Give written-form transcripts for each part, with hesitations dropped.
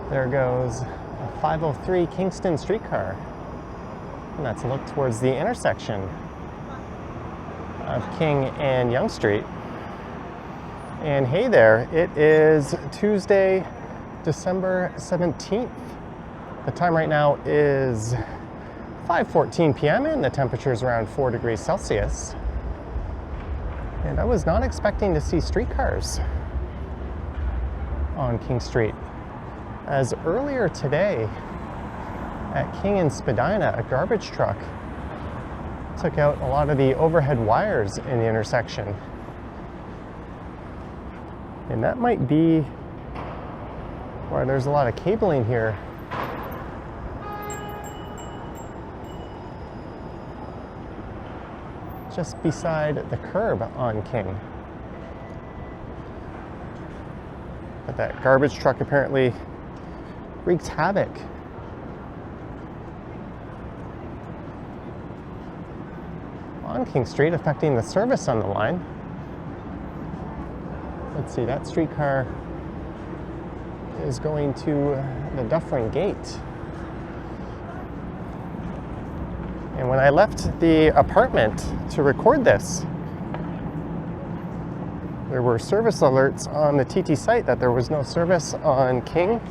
There goes a 503 Kingston Streetcar. And that's a look towards the intersection of King and Yonge Street. And hey there, it is Tuesday, December 17th. The time right now is 5:14 p.m. and the temperature is around 4 degrees Celsius. And I was not expecting to see streetcars on King Street, as earlier today at King and Spadina, a garbage truck took out a lot of the overhead wires in the intersection. And that might be why there's a lot of cabling here. Just beside the curb on King. But that garbage truck apparently wreaked havoc. On King Street, affecting the service on the line. Let's see, that streetcar is going to the Dufferin Gate. And when I left the apartment to record this, there were service alerts on the TT site that there was no service on King.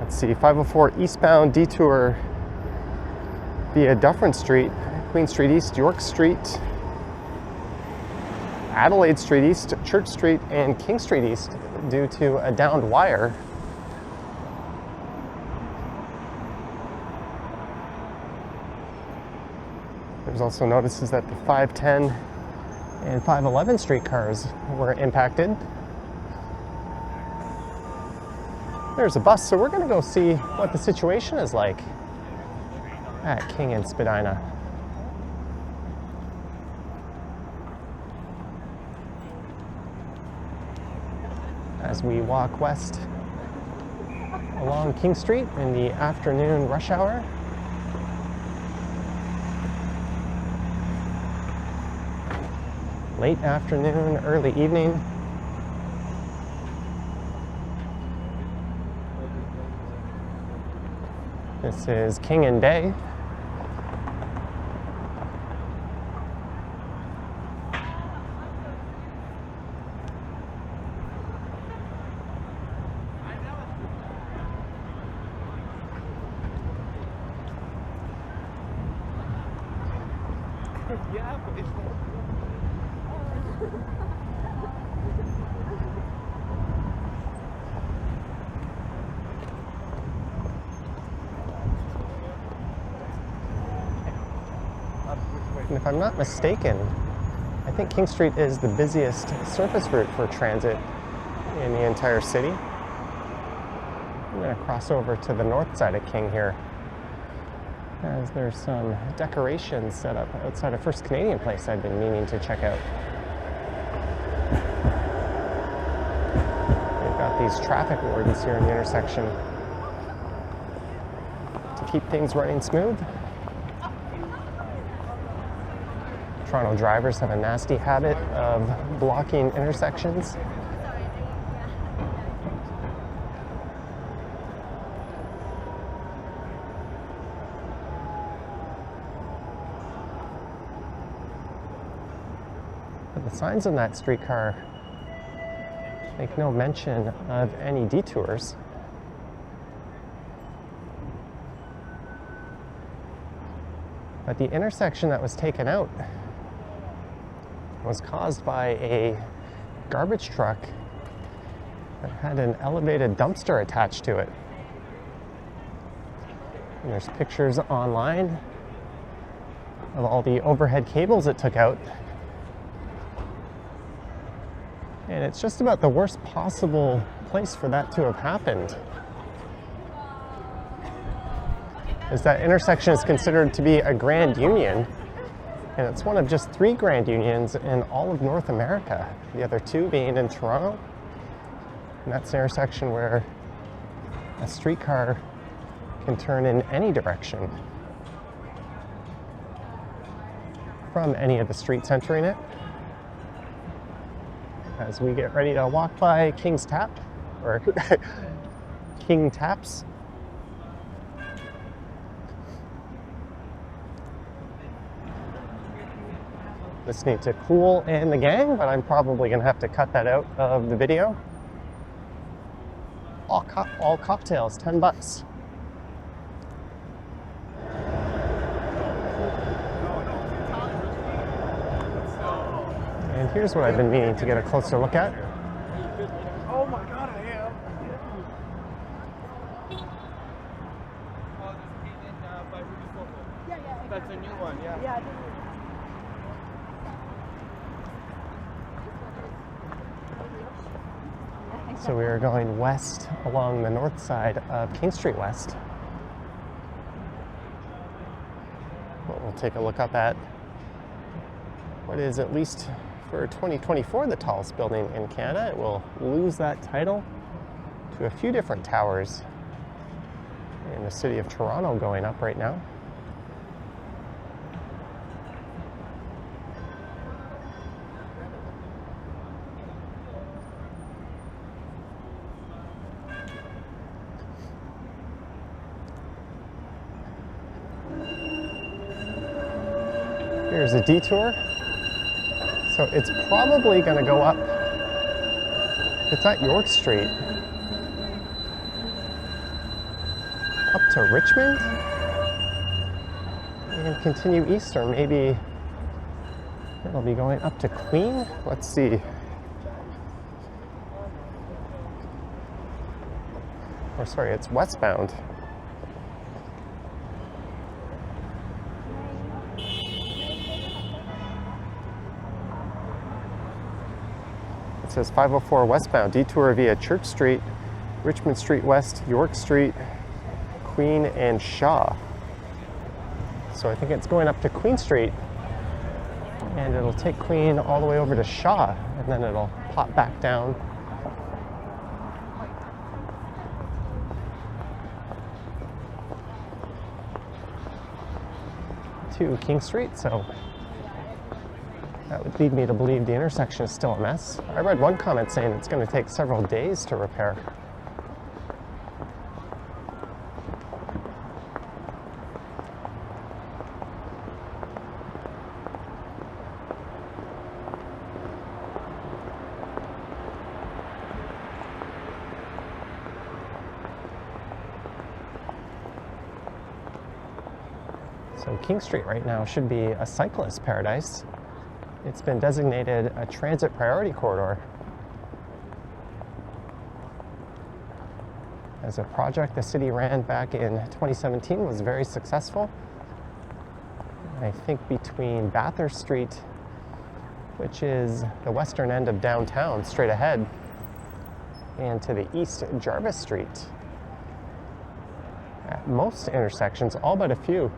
Let's see, 504 eastbound detour via Dufferin Street, Queen Street East, York Street, Adelaide Street East, Church Street, and King Street East due to a downed wire. There's also notices that the 510 and 511 streetcars were impacted. There's a bus, so we're going to go see what the situation is like at King and Spadina. As we walk west along King Street in the afternoon rush hour. Late afternoon, early evening. This is King and Day. And if I'm not mistaken, I think King Street is the busiest surface route for transit in the entire city. I'm going to cross over to the north side of King here, as there's some decorations set up outside of First Canadian Place I've been meaning to check out. They've got these traffic wardens here in the intersection to keep things running smooth. Toronto drivers have a nasty habit of blocking intersections. But the signs on that streetcar make no mention of any detours. But the intersection that was taken out was caused by a garbage truck that had an elevated dumpster attached to it. And there's pictures online of all the overhead cables it took out. And it's just about the worst possible place for that to have happened. As that intersection is considered to be a grand union, and it's one of just 3 grand unions in all of North America, the other 2 being in Toronto. And that's an intersection where a streetcar can turn in any direction from any of the streets entering it. as we get ready to walk by King's Tap, or King Taps. Listening to Cool and the Gang, but I'm probably gonna have to cut that out of the video. All cocktails, 10 bucks. And here's what I've been meaning to get a closer look at. Oh my God, I am. That's a new one, yeah. So we are going west along the north side of King Street West. We'll take a look up at what is, at least for 2024, the tallest building in Canada. It will lose that title to a few different towers in the city of Toronto going up right now. Here's a detour. So it's probably going to go up, it's at York Street, up to Richmond and continue east, or maybe it'll be going up to Queen. Let's see. Or sorry, it's westbound. It says 504 westbound, detour via Church Street, Richmond Street West, York Street, Queen, and Shaw. So I think it's going up to Queen Street, and it'll take Queen all the way over to Shaw, and then it'll pop back down. To King Street, so that would lead me to believe the intersection is still a mess. I read one comment saying it's going to take several days to repair. So King Street right now should be a cyclist paradise. It's been designated a transit priority corridor as a project the city ran back in 2017 was very successful. I think between Bathurst Street, which is the western end of downtown straight ahead, and to the east, Jarvis Street. At most intersections, all but a few,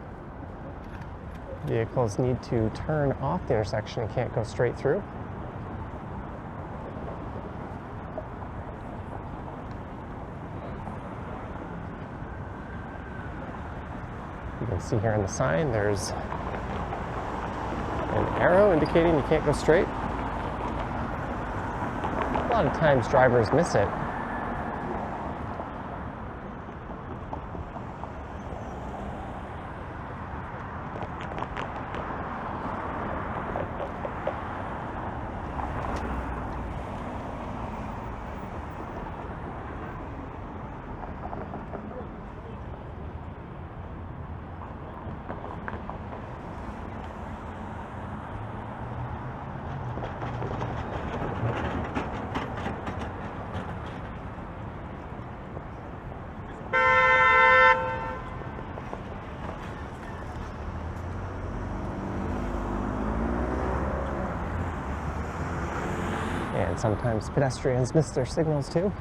vehicles need to turn off the intersection and can't go straight through. You can see here on the sign there's an arrow indicating you can't go straight. A lot of times drivers miss it. And sometimes pedestrians miss their signals too.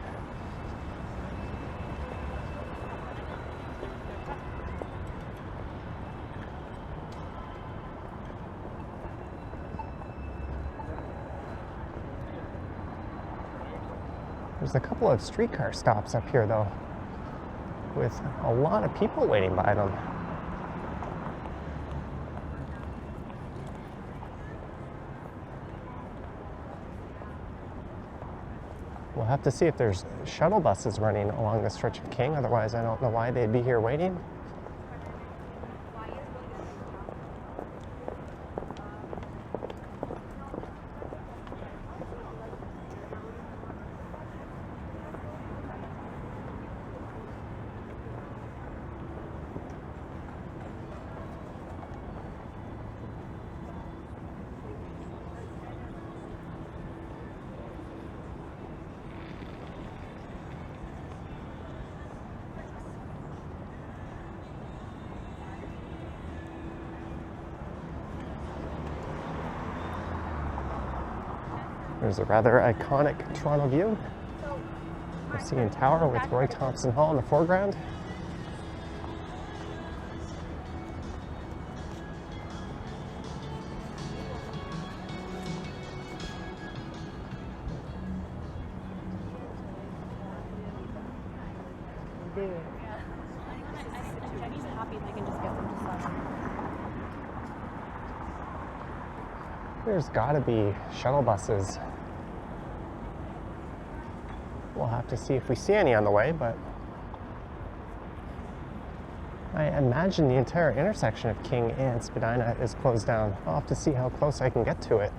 There's a couple of streetcar stops up here though, with a lot of people waiting by them. We'll have to see if there's shuttle buses running along the stretch of King. Otherwise, I don't know why they'd be here waiting. There's a rather iconic Toronto view. The CN Tower with Roy Thompson Hall in the foreground. There's gotta be shuttle buses. We'll have to see if we see any on the way, but I imagine the entire intersection of King and Spadina is closed down. I'll have to see how close I can get to it.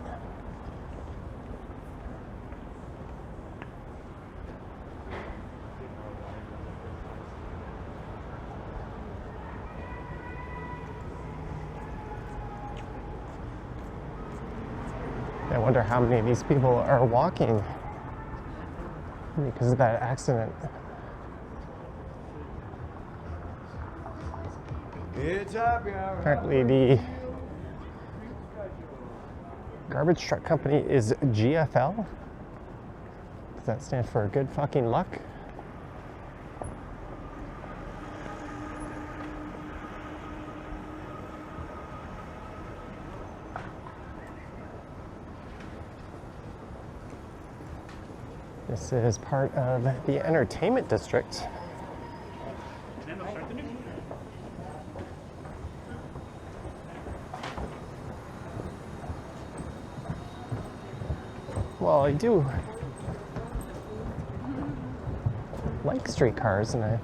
I wonder how many of these people are walking because of that accident. Apparently the garbage truck company is GFL. Does that stand for good fucking luck? This is part of the entertainment district. Well, I do like streetcars, and I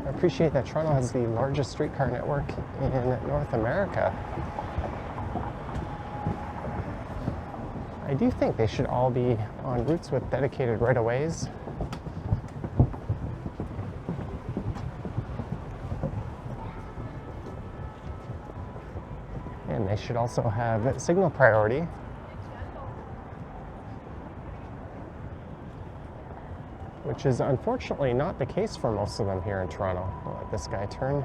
appreciate that Toronto has the largest streetcar network in North America. I do think they should all be on routes with dedicated right-of-ways. And they should also have signal priority. Which is unfortunately not the case for most of them here in Toronto. I'll let this guy turn.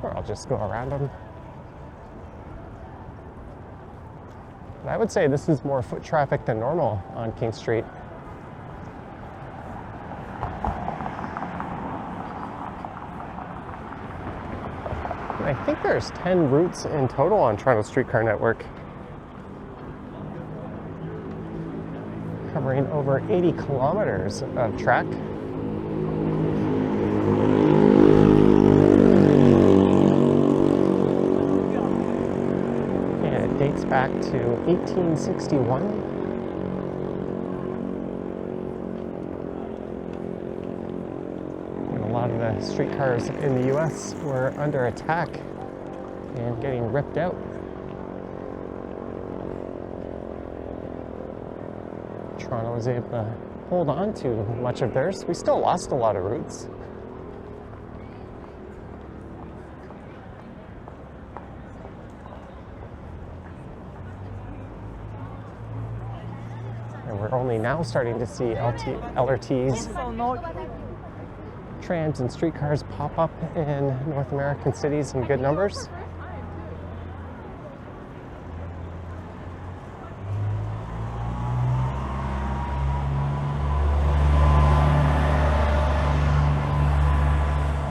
Or I'll just go around him. I would say this is more foot traffic than normal on King Street. I think there's 10 routes in total on Toronto Streetcar Network, covering over 80 kilometers of track. Dates back to 1861. When a lot of the streetcars in the US were under attack and getting ripped out. Toronto was able to hold on to much of theirs. We still lost a lot of routes. And we're only now starting to see LRTs, trams, and streetcars pop up in North American cities in good numbers.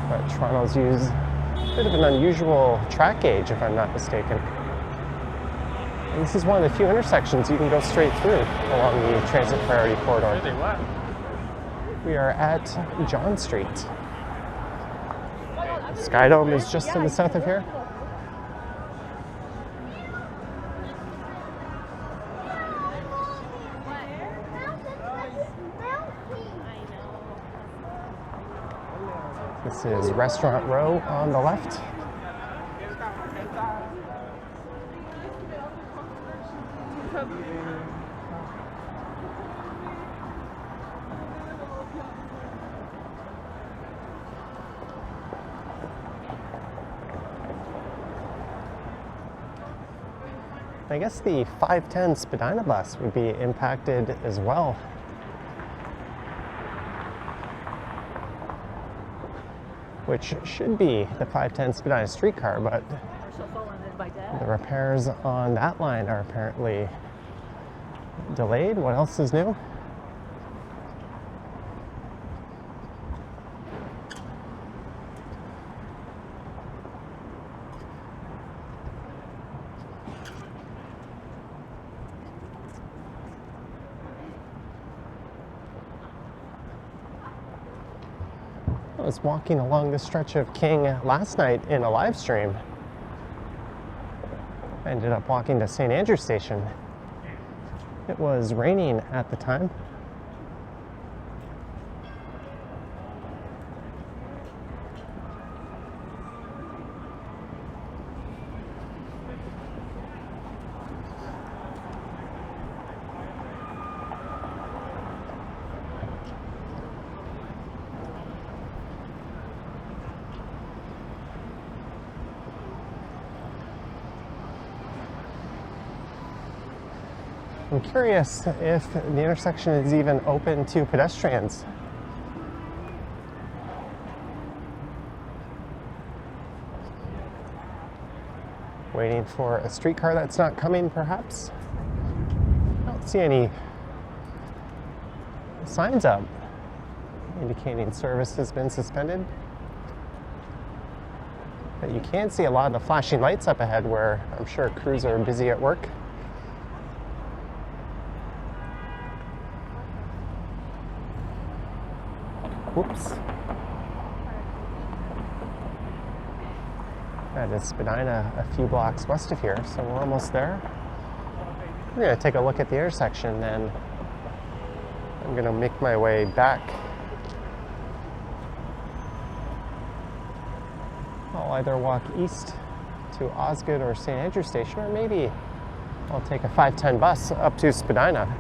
But Toronto's used a bit of an unusual track gauge, if I'm not mistaken. And this is one of the few intersections you can go straight through along the transit priority corridor. We are at John Street. Skydome is just to the south of here. This is Restaurant Row on the left. I guess the 510 Spadina bus would be impacted as well. Which should be the 510 Spadina streetcar, but the repairs on that line are apparently delayed. What else is new? I was walking along this stretch of King last night in a live stream. I ended up walking to St. Andrew Station. It was raining at the time. I'm curious if the intersection is even open to pedestrians. Waiting for a streetcar that's not coming, perhaps? I don't see any signs up indicating service has been suspended. But you can see a lot of the flashing lights up ahead where I'm sure crews are busy at work. Whoops. That is Spadina, a few blocks west of here, so we're almost there. We're going to take a look at the intersection, then I'm going to make my way back. I'll either walk east to Osgood or St. Andrew Station, or maybe I'll take a 510 bus up to Spadina.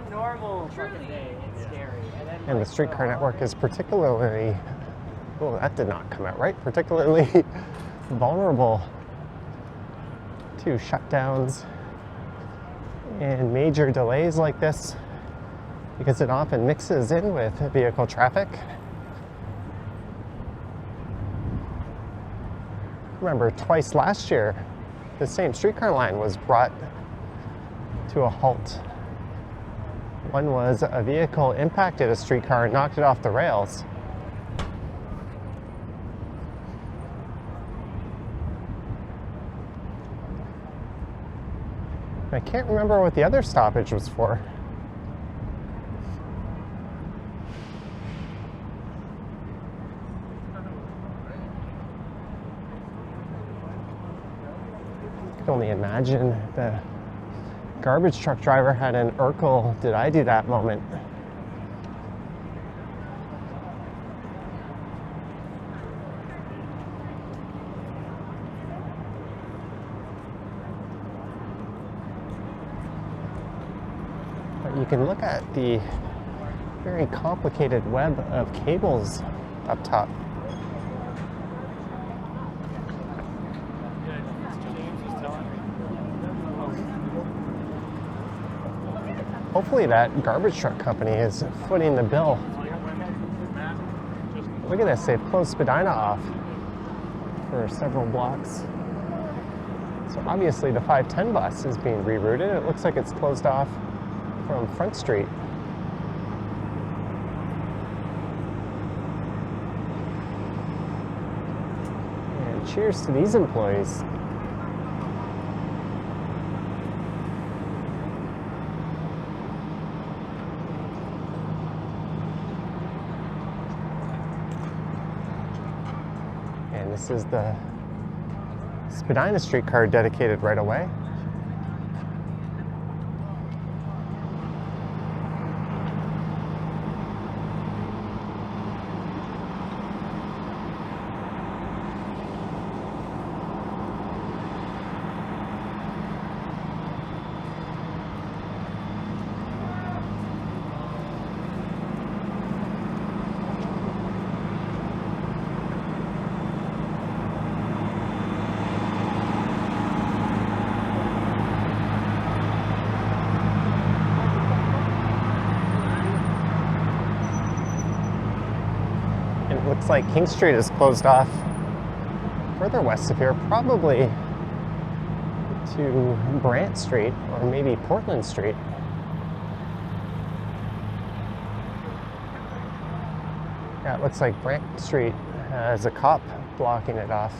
Normal fucking day, it's scary. And the streetcar network is particularly, oh, that did not come out right, particularly vulnerable to shutdowns and major delays like this because it often mixes in with vehicle traffic. Remember, twice last year, the same streetcar line was brought to a halt. One was a vehicle impacted a streetcar and knocked it off the rails. I can't remember what the other stoppage was for. I can only imagine the garbage truck driver had an Urkel, did I do that moment. But you can look at the very complicated web of cables up top. Hopefully that garbage truck company is footing the bill. Look at this, they've closed Spadina off for several blocks. So obviously the 510 bus is being rerouted. It looks like it's closed off from Front Street. And cheers to these employees. And this is the Spadina streetcar dedicated right away. It looks like King Street is closed off further west of here, probably to Brant Street or maybe Portland Street. Yeah, it looks like Brant Street has a cop blocking it off.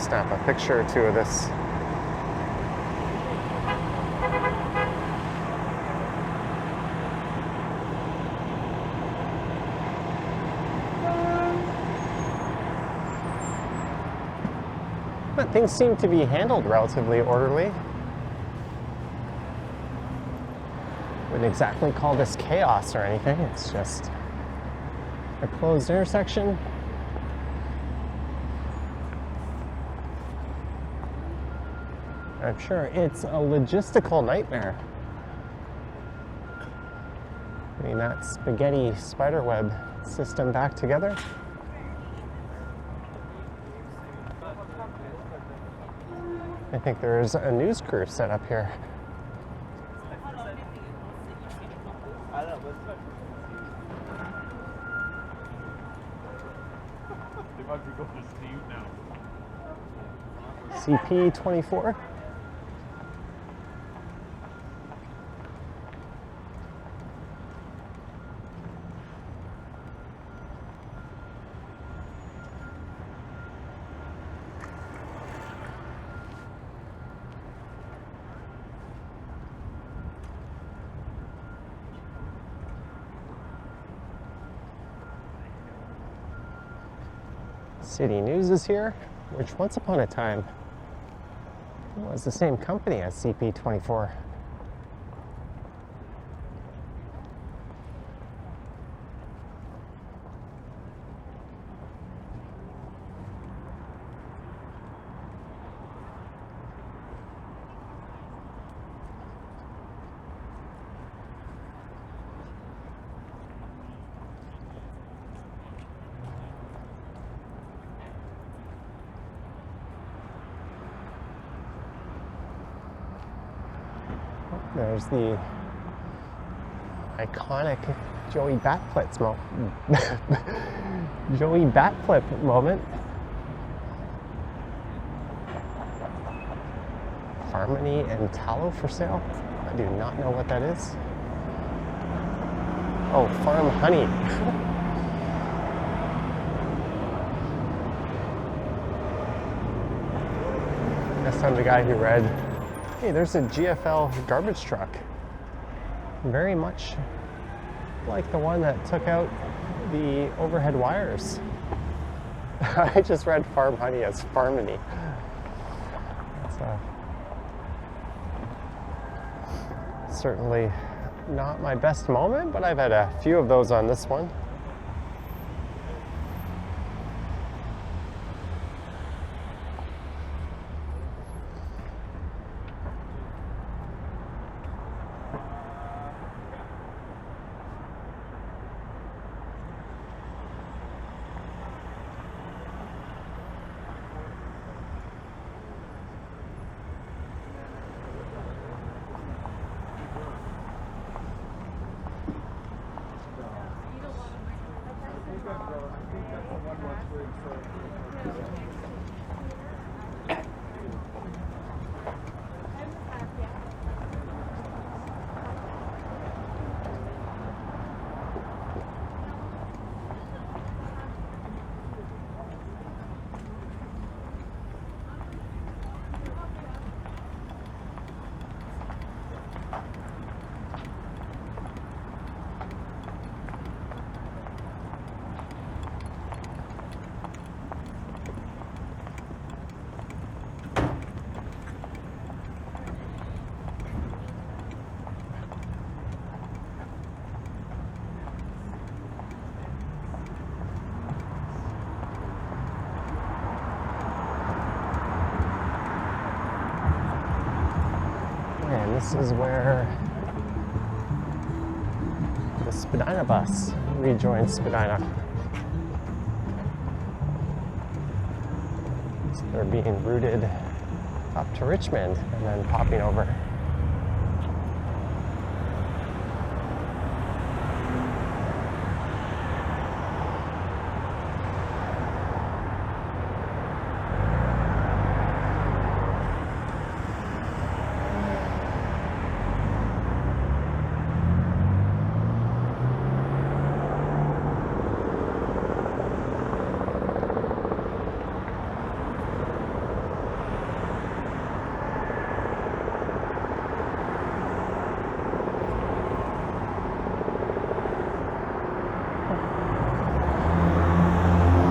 Snap a picture or two of this. But things seem to be handled relatively orderly. Wouldn't exactly call this chaos or anything, it's just a closed intersection. I'm sure it's a logistical nightmare. Putting that spaghetti spiderweb system back together. I think there's a news crew set up here. CP24. City News is here, which once upon a time was the same company as CP24. There's the iconic Joey Batflip Joey Batflip moment. Harmony and tallow for sale? I do not know what that is. Oh, farm honey. Guess I'm the guy who read, hey, there's a GFL garbage truck. Very much like the one that took out the overhead wires. I just read farm honey as farmony. That's certainly Not my best moment, but I've had a few of those on this one. And this is where the Spadina bus rejoins Spadina. So they're being routed up to Richmond and then popping over.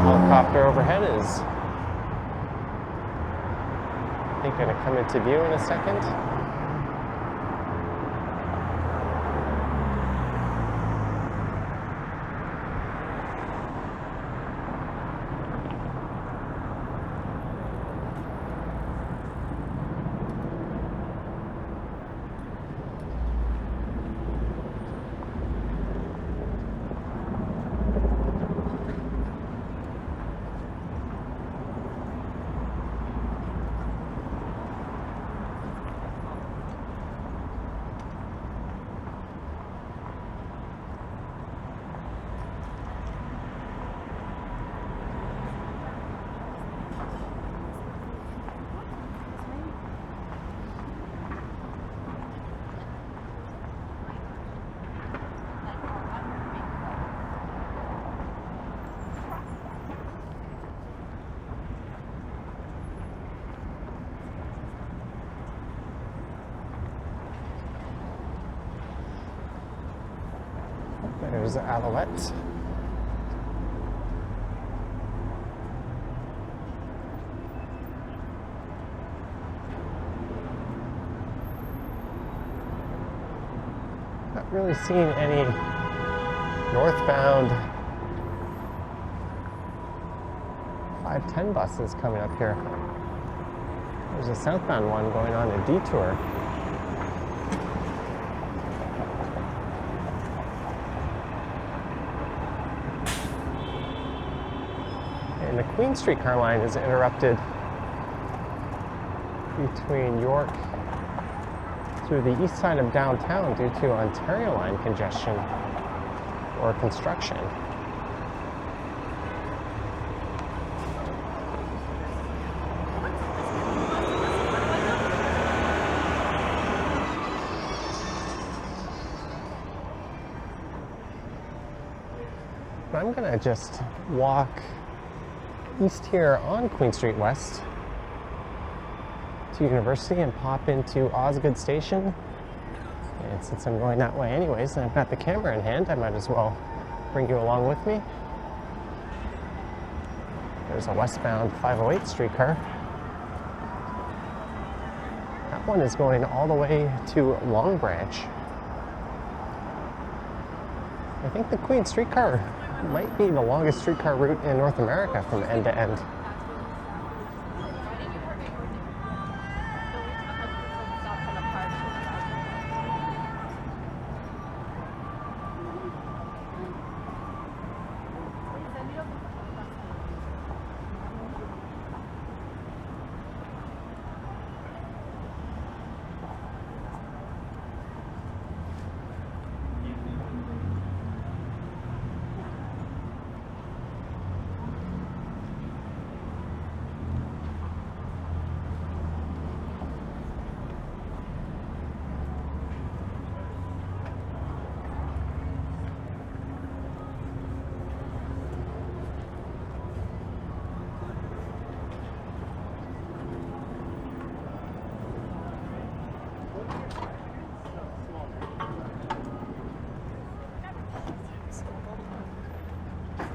Helicopter overhead is, I think, going to come into view in a second. There's the Alouette. Not really seeing any northbound 510 buses coming up here. There's a southbound one going on a detour. And the Queen Streetcar line is interrupted between York through the east side of downtown due to Ontario line congestion or construction. But I'm gonna just walk east here on Queen Street West to University and pop into Osgood Station. And since I'm going that way anyways, and I've got the camera in hand, I might as well bring you along with me. There's a westbound 508 streetcar. That one is going all the way to Long Branch. I think the Queen streetcar might be the longest streetcar route in North America from end to end.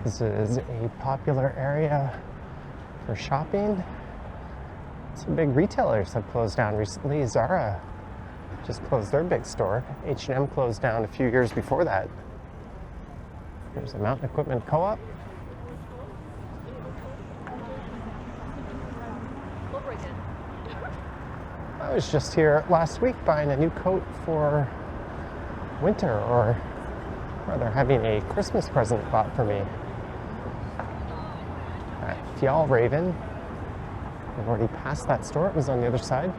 This is a popular area for shopping. Some big retailers have closed down recently. Zara just closed their big store. H&M closed down a few years before that. There's a Mountain Equipment Co-op. I was just here last week buying a new coat for winter, or rather having a Christmas present bought for me. At Fjallraven. I've already passed that store. It was on the other side.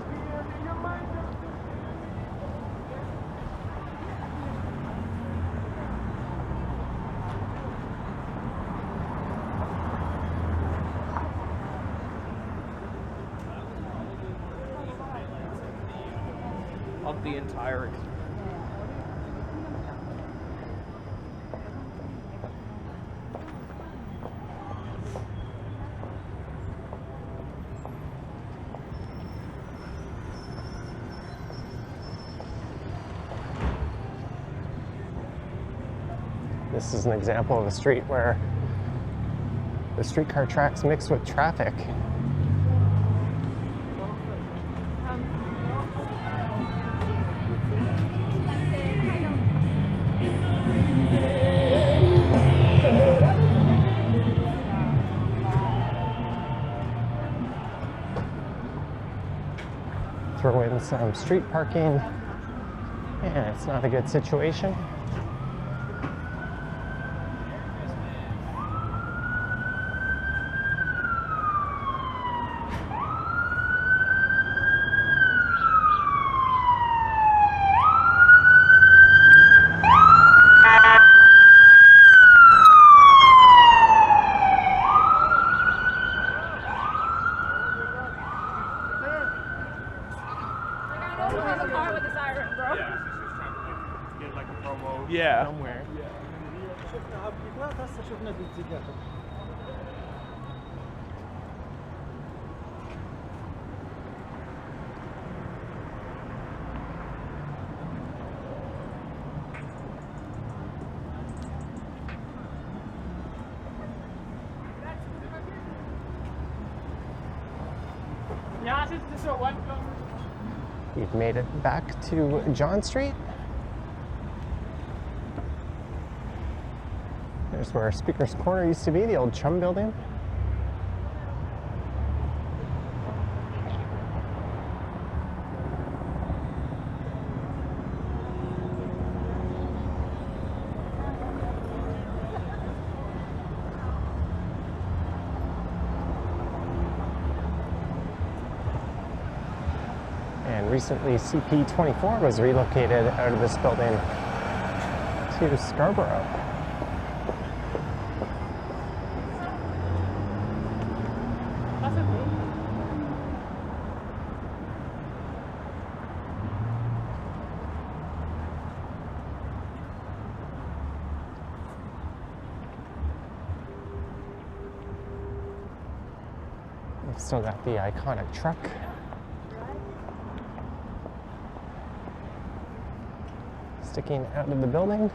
Of the entire This is an example of a street where the streetcar tracks mix with traffic. Throw in some street parking, and it's not a good situation. Yeah. Somewhere. We've made it back to John Street. There's where Speaker's Corner used to be, the old Chum building. And recently CP24 was relocated out of this building to Scarborough. We've still got the iconic truck. Sticking out of the building.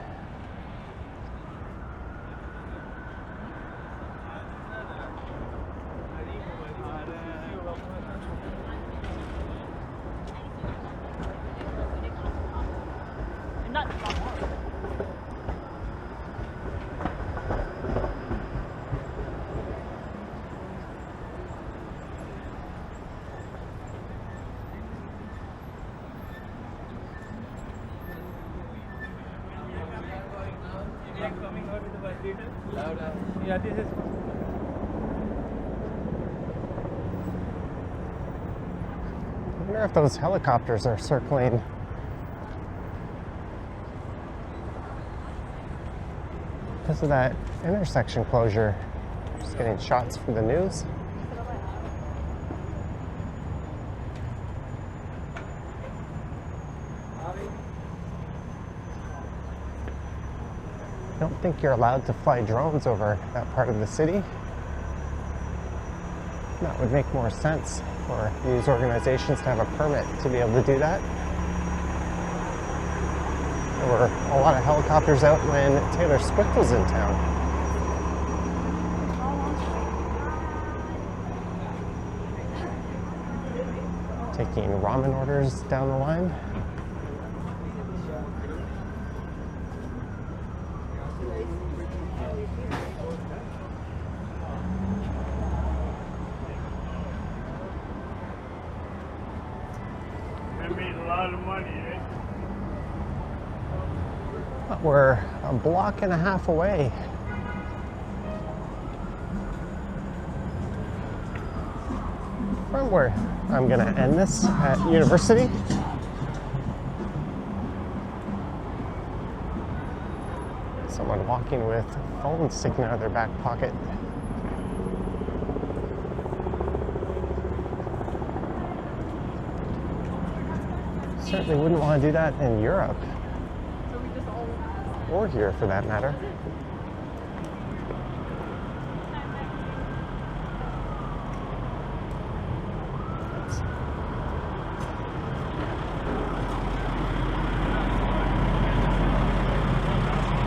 Yeah, this is. I wonder if those helicopters are circling. Because of that intersection closure. Just getting shots from the news. I don't think you're allowed to fly drones over that part of the city. That would make more sense for these organizations to have a permit to be able to do that. There were a lot of helicopters out when Taylor Swift was in town. Taking ramen orders down the line. But we're a block and a half away. From where I'm going to end this at University. Someone walking with phones sticking out of their back pocket. Certainly wouldn't want to do that in Europe. Or here, for that matter.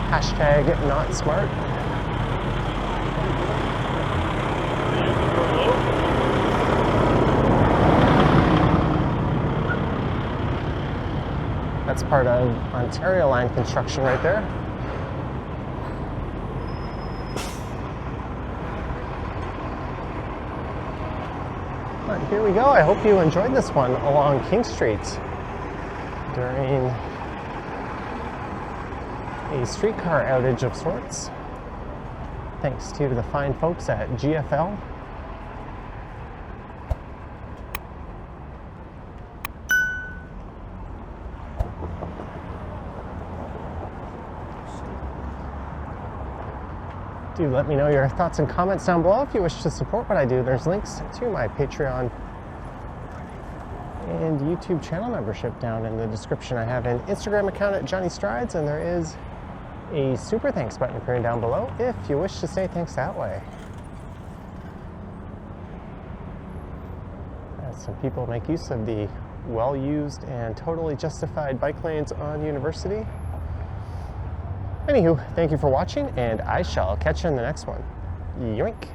Hashtag not smart. That's part of Ontario line construction right there. But here we go. I hope you enjoyed this one along King Street during a streetcar outage of sorts. Thanks to the fine folks at GFL. Do let me know your thoughts and comments down below if you wish to support what I do. There's links to my Patreon and YouTube channel membership down in the description. I have an Instagram account at Johnny Strides, and there is a super thanks button appearing down below if you wish to say thanks that way. As some people make use of the well-used and totally justified bike lanes on University. Anywho, thank you for watching, and I shall catch you in the next one. Yoink!